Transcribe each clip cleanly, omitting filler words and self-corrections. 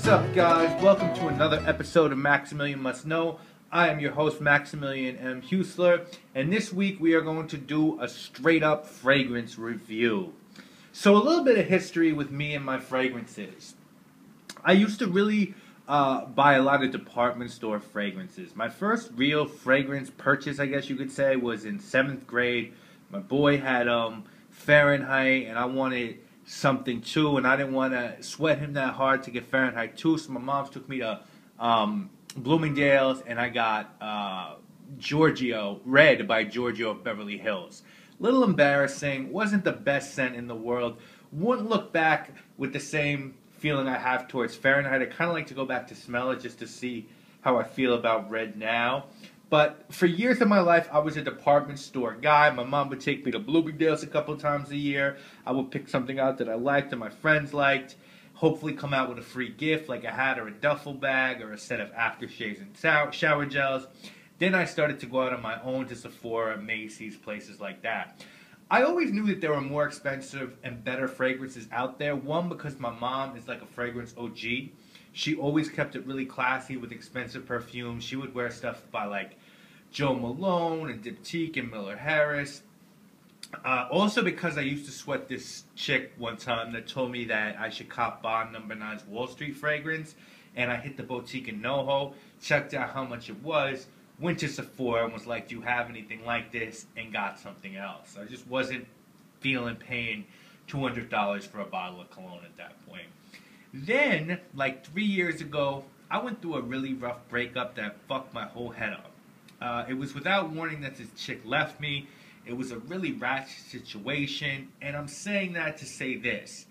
What's up, guys? Welcome to another episode of Maximilian Must Know. I am your host, Maximilian M. Heusler, and this week we are going to do a straight-up fragrance review. So a little bit of history with me and my fragrances. I used to really buy a lot of department store fragrances. My first real fragrance purchase, I guess you could say, was in 7th grade. My boy had Fahrenheit, and I wanted something too, and I didn't want to sweat him that hard to get Fahrenheit too, so my mom took me to Bloomingdale's, and I got Giorgio, Red by Giorgio of Beverly Hills. Little embarrassing, wasn't the best scent in the world. Wouldn't look back with the same feeling I have towards Fahrenheit. I kind of like to go back to smell it just to see how I feel about Red now. But for years of my life, I was a department store guy. My mom would take me to Bloomingdale's a couple times a year. I would pick something out that I liked and my friends liked. Hopefully come out with a free gift like a hat or a duffel bag or a set of aftershaves and shower gels. Then I started to go out on my own to Sephora, Macy's, places like that. I always knew that there were more expensive and better fragrances out there. One, because my mom is like a fragrance OG. She always kept it really classy with expensive perfumes. She would wear stuff by like Joe Malone and Diptyque and Miller Harris. Also because I used to sweat this chick one time that told me that I should cop Bond No. 9's Wall Street fragrance. And I hit the boutique in NoHo, checked out how much it was, went to Sephora and was like, do you have anything like this? And got something else. I just wasn't feeling paying $200 for a bottle of cologne at that point. Then, like 3 years ago, I went through a really rough breakup that fucked my whole head up. It was without warning that this chick left me. It was a really ratchet situation, and I'm saying that to say this.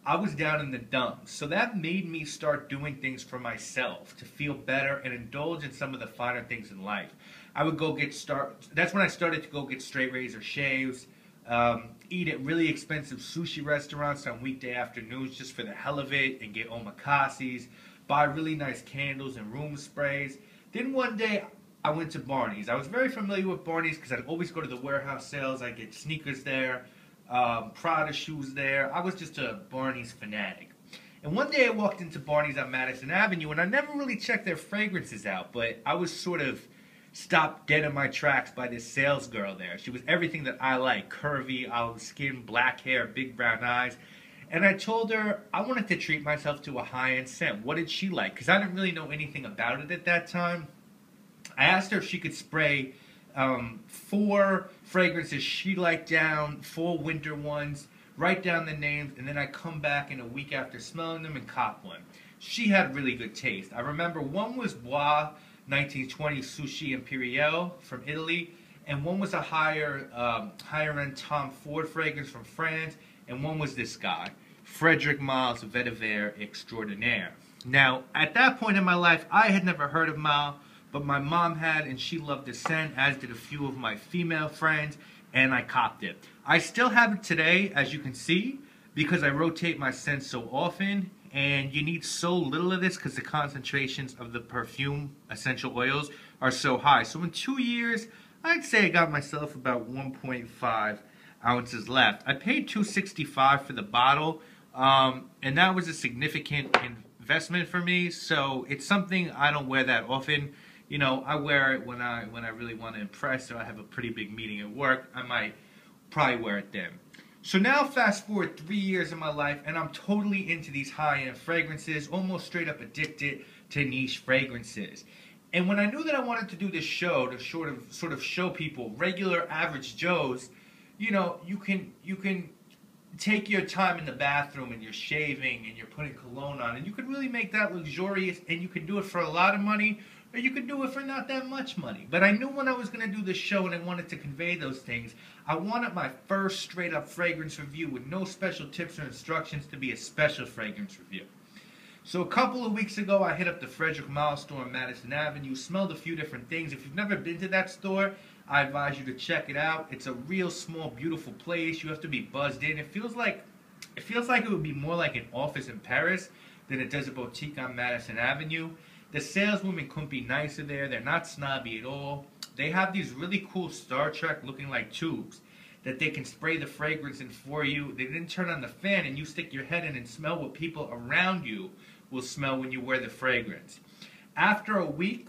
I was down in the dumps, so that made me start doing things for myself to feel better and indulge in some of the finer things in life. I would go that's when I started to go get straight razor shaves, eat at really expensive sushi restaurants on weekday afternoons just for the hell of it and get omakases, buy really nice candles and room sprays. Then one day I went to Barney's. I was very familiar with Barney's because I'd always go to the warehouse sales. I'd get sneakers there, Prada shoes there. I was just a Barney's fanatic. And one day I walked into Barney's on Madison Avenue, and I never really checked their fragrances out, but I was sort of stopped dead in my tracks by this sales girl there. She was everything that I like: curvy, olive skin, black hair, big brown eyes. And I told her I wanted to treat myself to a high-end scent. What did she like? Because I didn't really know anything about it at that time. I asked her if she could spray 4 fragrances she liked down, 4 winter ones, write down the names, and then I come back in a week after smelling them and cop one. She had really good taste. I remember one was Bois 1920 Sushi Imperiale from Italy, and one was a higher end Tom Ford fragrance from France, and one was this guy, Frederic Malle's Vetiver Extraordinaire. Now, at that point in my life, I had never heard of Malle, but my mom had, and she loved the scent, as did a few of my female friends, and I copped it. I still have it today, as you can see, because I rotate my scents so often, and you need so little of this because the concentrations of the perfume essential oils are so high. So in 2 years, I'd say I got myself about 1.5 ounces left. I paid $2.65 for the bottle, and that was a significant investment for me. So it's something I don't wear that often. You know, I wear it when I really want to impress, or I have a pretty big meeting at work. I might probably wear it then. So now fast forward 3 years of my life, and I'm totally into these high-end fragrances, almost straight up addicted to niche fragrances. And when I knew that I wanted to do this show to sort of show people, regular average Joes, you know, you can take your time in the bathroom and you're shaving and you're putting cologne on, and you can really make that luxurious, and you can do it for a lot of money, or you could do it for not that much money. But I knew when I was going to do this show and I wanted to convey those things, I wanted my first straight-up fragrance review with no special tips or instructions to be a special fragrance review. So a couple of weeks ago, I hit up the Frederic Malle store on Madison Avenue, smelled a few different things. If you've never been to that store, I advise you to check it out. It's a real small, beautiful place. You have to be buzzed in. It feels like it would be more like an office in Paris than it does a boutique on Madison Avenue. The saleswomen couldn't be nicer there. They're not snobby at all. They have these really cool Star Trek looking like tubes that they can spray the fragrance in for you. They didn't turn on the fan and you stick your head in and smell what people around you will smell when you wear the fragrance. After a week,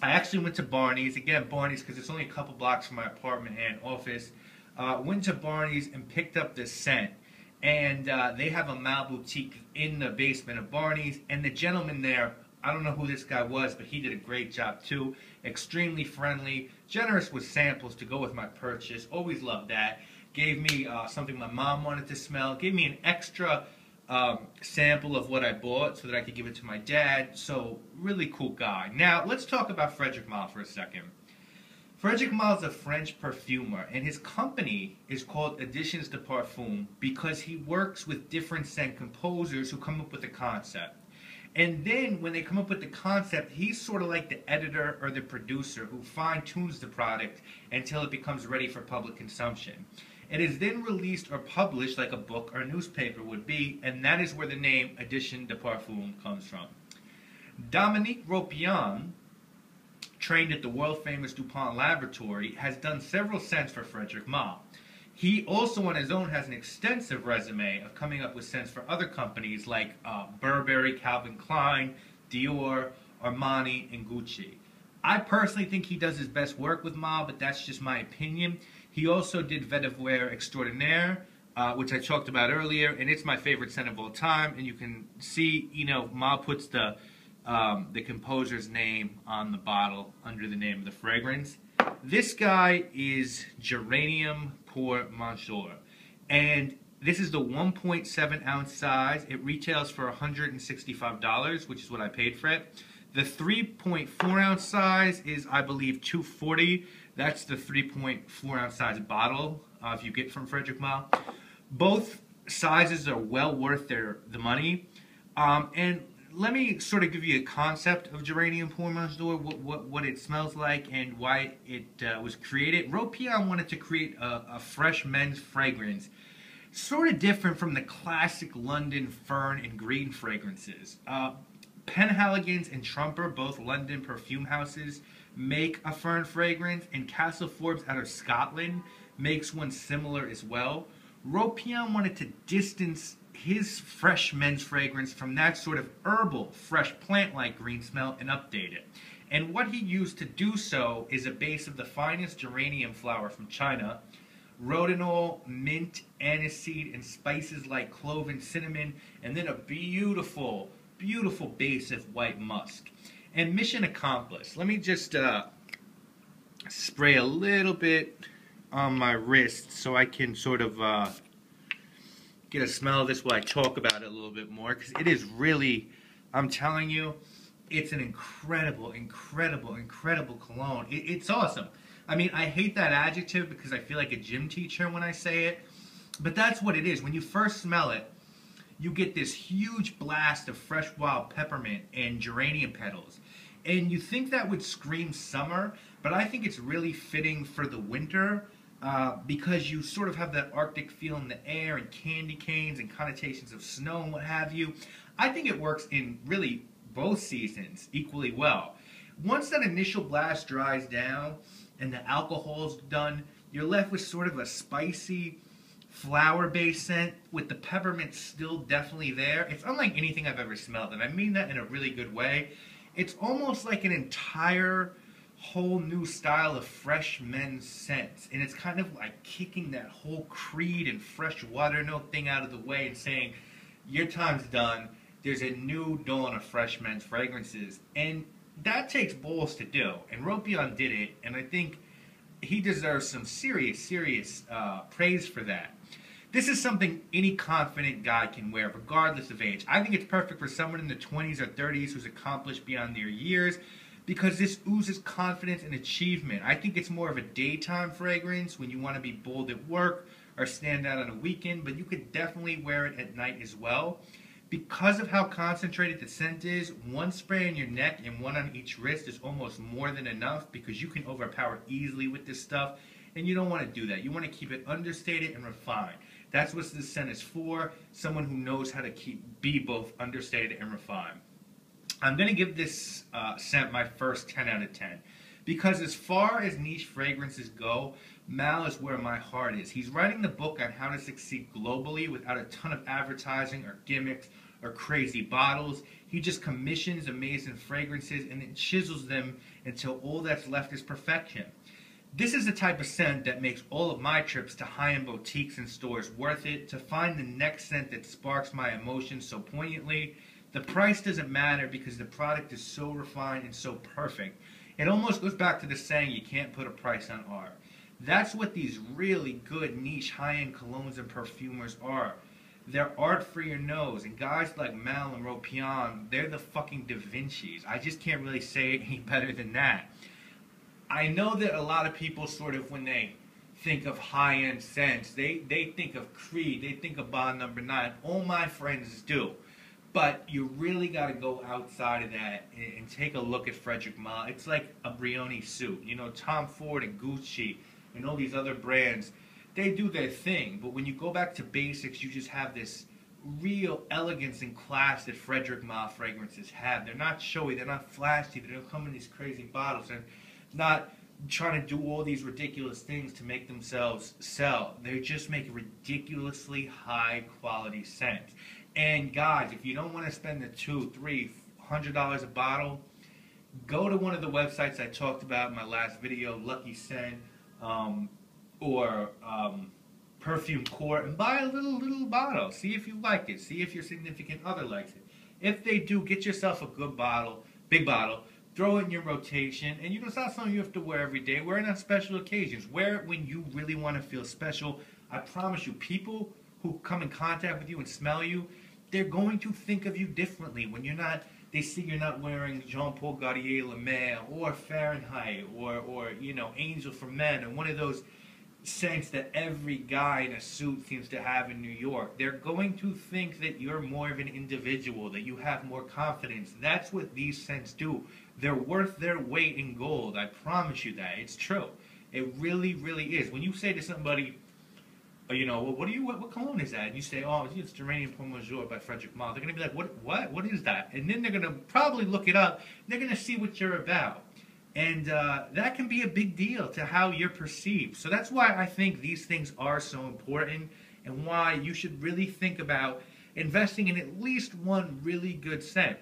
I actually went to Barney's. Again, Barney's because it's only a couple blocks from my apartment and office. Went to Barney's and picked up this scent. And they have a Malle boutique in the basement of Barney's. And the gentleman there, I don't know who this guy was, but he did a great job too. Extremely friendly, generous with samples to go with my purchase. Always loved that. Gave me something my mom wanted to smell. Gave me an extra sample of what I bought so that I could give it to my dad. So, really cool guy. Now, let's talk about Frederic Malle for a second. Frederic Malle is a French perfumer, and his company is called Editions de Parfum because he works with different scent composers who come up with a concept. And then, when they come up with the concept, he's sort of like the editor or the producer who fine-tunes the product until it becomes ready for public consumption. It is then released or published like a book or newspaper would be, and that is where the name Edition de Parfum comes from. Dominique Ropian, trained at the world-famous DuPont laboratory, has done several scents for Frederic Malle. He also on his own has an extensive resume of coming up with scents for other companies like Burberry, Calvin Klein, Dior, Armani, and Gucci. I personally think he does his best work with Malle, but that's just my opinion. He also did Vetiver Extraordinaire, which I talked about earlier, and it's my favorite scent of all time. And you can see, you know, Malle puts the composer's name on the bottle under the name of the fragrance. This guy is Geranium pour Monsieur, and this is the 1.7 ounce size. It retails for $165, which is what I paid for it. The 3.4 ounce size is, I believe, $240. That's the 3.4 ounce size bottle if you get from Frederic Malle. Both sizes are well worth the money. And let me sort of give you a concept of Geranium pour Monsieur, what it smells like and why it was created. Ropian wanted to create a fresh men's fragrance, sort of different from the classic London fern and green fragrances. Penhaligon's and Trumper, both London perfume houses, make a fern fragrance, and Castle Forbes out of Scotland makes one similar as well. Ropian wanted to distance his fresh men's fragrance from that sort of herbal, fresh plant-like green smell and update it. And what he used to do so is a base of the finest geranium flower from China, rhodonol, mint, aniseed, and spices like clove and cinnamon, and then a beautiful, beautiful base of white musk. And mission accomplished. Let me just spray a little bit on my wrist so I can sort of get a smell of this while I talk about it a little bit more, because it is really, I'm telling you, it's an incredible, incredible, incredible cologne. It's awesome. I mean, I hate that adjective because I feel like a gym teacher when I say it, but that's what it is. When you first smell it, you get this huge blast of fresh wild peppermint and geranium petals. And you think that would scream summer, but I think it's really fitting for the winter because you sort of have that Arctic feel in the air and candy canes and connotations of snow and what have you. I think it works in really both seasons equally well. Once that initial blast dries down and the alcohol's done, you're left with sort of a spicy, flower-based scent with the peppermint still definitely there. It's unlike anything I've ever smelled, and I mean that in a really good way. It's almost like an entire whole new style of fresh men's scents, and it's kind of like kicking that whole Creed and fresh water note thing out of the way and saying, your time's done. There's a new dawn of fresh men's fragrances, and that takes balls to do, and Ropian did it, and I think he deserves some serious praise for that. This is something any confident guy can wear, regardless of age. I think it's perfect for someone in the 20s or 30s who's accomplished beyond their years, because this oozes confidence and achievement. I think it's more of a daytime fragrance when you want to be bold at work or stand out on a weekend, but you could definitely wear it at night as well. Because of how concentrated the scent is, one spray on your neck and one on each wrist is almost more than enough, because you can overpower easily with this stuff, and you don't want to do that. You want to keep it understated and refined. That's what this scent is for, someone who knows how to be both understated and refined. I'm going to give this scent my first 10 out of 10. Because as far as niche fragrances go, Malle is where my heart is. He's writing the book on how to succeed globally without a ton of advertising or gimmicks or crazy bottles. He just commissions amazing fragrances and then chisels them until all that's left is perfection. This is the type of scent that makes all of my trips to high-end boutiques and stores worth it. To find the next scent that sparks my emotions so poignantly, the price doesn't matter because the product is so refined and so perfect. It almost goes back to the saying, you can't put a price on art. That's what these really good niche high-end colognes and perfumers are. They're art for your nose, and guys like Malle and Ropion, they're the fucking Da Vinci's. I just can't really say it any better than that. I know that a lot of people sort of, when they think of high-end scents, they think of Creed, they think of Bond No. 9. All my friends do. But you really got to go outside of that and take a look at Frederic Malle. It's like a Brioni suit. You know, Tom Ford and Gucci and all these other brands, they do their thing. But when you go back to basics, you just have this real elegance and class that Frederic Malle fragrances have. They're not showy, they're not flashy, they don't come in these crazy bottles. And not trying to do all these ridiculous things to make themselves sell. They just make ridiculously high quality scents. And guys, if you don't want to spend the $200-$300 a bottle, go to one of the websites I talked about in my last video, Lucky Scent, or Perfume Court, and buy a little bottle. See if you like it. See if your significant other likes it. If they do, get yourself a good bottle, big bottle. Throw it in your rotation, and it's not something you have to wear every day. Wear it on special occasions. Wear it when you really want to feel special. I promise you, people who come in contact with you and smell you, they're going to think of you differently when you're not. They see you're not wearing Jean Paul Gaultier Le Mer or Fahrenheit or Angel for Men or one of those scents that every guy in a suit seems to have in New York. They're going to think that you're more of an individual, that you have more confidence. That's what these scents do. They're worth their weight in gold. I promise you that. It's true. It really, really is. When you say to somebody, what cologne is that? And you say, oh, it's Geranium Pour Monsieur by Frederic Malle. They're going to be like, what is that? And then they're going to probably look it up. They're going to see what you're about. And that can be a big deal to how you're perceived. So that's why I think these things are so important and why you should really think about investing in at least one really good scent.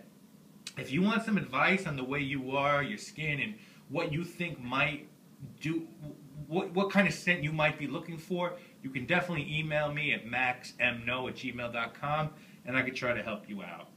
If you want some advice on the way you are, your skin, and what you think might do, what kind of scent you might be looking for, you can definitely email me at maxmknow@gmail.com, and I can try to help you out.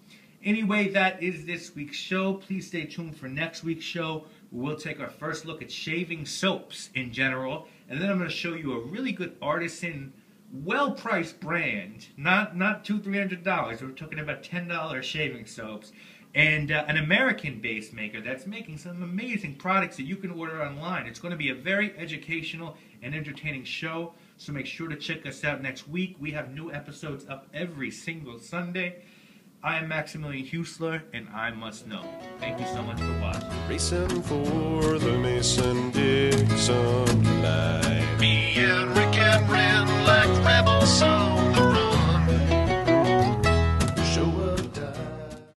Anyway, that is this week's show. Please stay tuned for next week's show. We'll take our first look at shaving soaps in general, and then I'm going to show you a really good artisan, well-priced brand, not $200-$300. We're talking about $10 shaving soaps. And an American-based maker that's making some amazing products that you can order online. It's going to be a very educational and entertaining show, so make sure to check us out next week. We have new episodes up every single Sunday. I am Maximilian Heusler, and I must know. Thank you so much for watching. Racing for the Mason-Dixon.